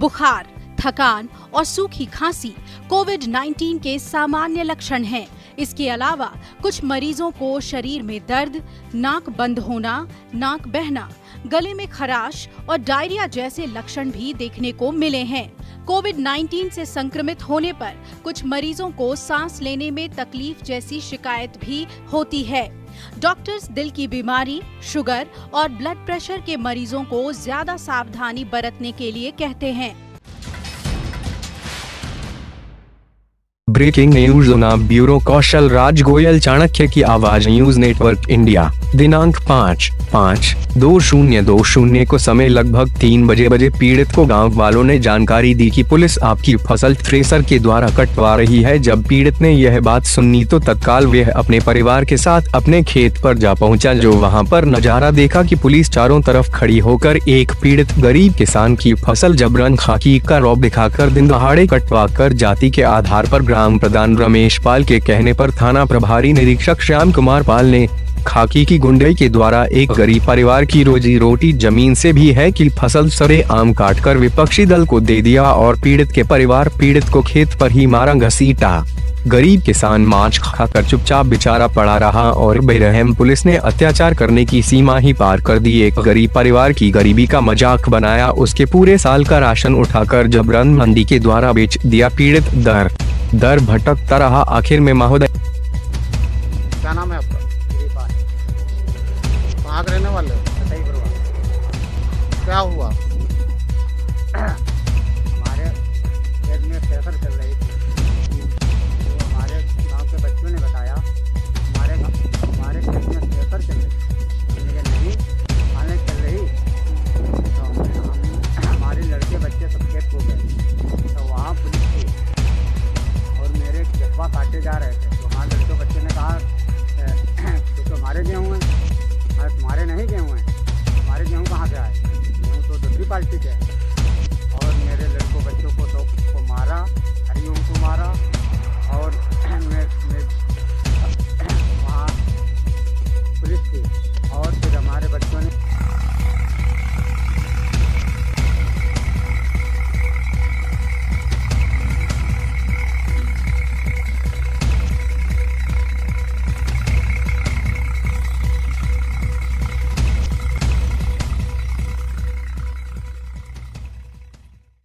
बुखार, थकान और सूखी खांसी कोविड-19 के सामान्य लक्षण हैं। इसके अलावा कुछ मरीजों को शरीर में दर्द, नाक बंद होना, नाक बहना, गले में खराश और डायरिया जैसे लक्षण भी देखने को मिले हैं। कोविड-19 से संक्रमित होने पर कुछ मरीजों को सांस लेने में तकलीफ जैसी शिकायत भी होती है। डॉक्टर्स दिल की बीमारी, शुगर और ब्लड प्रेशर के मरीजों को ज्यादा सावधानी बरतने के लिए कहते हैं। Breaking news bureau Kaushal Raj Goyal Chanakya की आवाज न्यूज नेटवर्क इंडिया दिनांक 5/5/2020 को समय लगभग 3 बजे पीड़ित को गांव वालों ने जानकारी दी कि पुलिस आपकी फसल थ्रेसर के द्वारा कटवा रही है। जब पीड़ित ने यह बात सुनी तो तत्काल वह अपने परिवार के साथ अपने खेत पर जा पहुंचा। जो वहां पर नजारा देखा कि पुलिस चारों तरफ खड़ी होकर एक पीड़ित गरीब किसान की फसल जबरन खाकी का रौब दिखाकर दिन दहाड़े कटवा कर जाति के आधार पर ग्राम प्रधान रमेश पाल के कहने पर थाना प्रभारी निरीक्षक श्याम कुमार पाल ने खाकी की गुंडई के द्वारा एक गरीब परिवार की रोजी रोटी जमीन से भी है कि फसल सरे आम काटकर विपक्षी दल को दे दिया और पीड़ित के परिवार पीड़ित को खेत पर ही मारा घसीटा। गरीब किसान मांस खाकर चुपचाप बेचारा पड़ा रहा और बेरहम पुलिस ने अत्याचार करने की सीमा ही पार कर दी। एक गरीब परिवार की गरीबी का मजाक बनाया, उसके पूरे साल का राशन उठाकर जबरन मंदी के द्वारा बेच दिया। पीड़ित दर भटकता रहा। आखिर में महोदय, क्या नाम है आपका? कहाँ के रहने वाले हो? क्या हुआ? हमारे खेत में फसल चल रही थी, तो हमारे गांव के बच्चों ने बताया हमारे खेत में फसल चल रही थी। लेकिन नहीं आने चल रही तो हमारे लड़के बच्चे सब खेत हो गए। तो वहाँ पुलिस थी और मेरे जज्बा काटे जा रहे थे। तो वहाँ लड़के बच्चे ने कहा तो हमारे गेहूँ हैं। तुम्हारे नहीं गेहूँ हैं, हमारे गेहूँ कहाँ से आए? गेहूँ तो दूसरी पार्टी के हैं।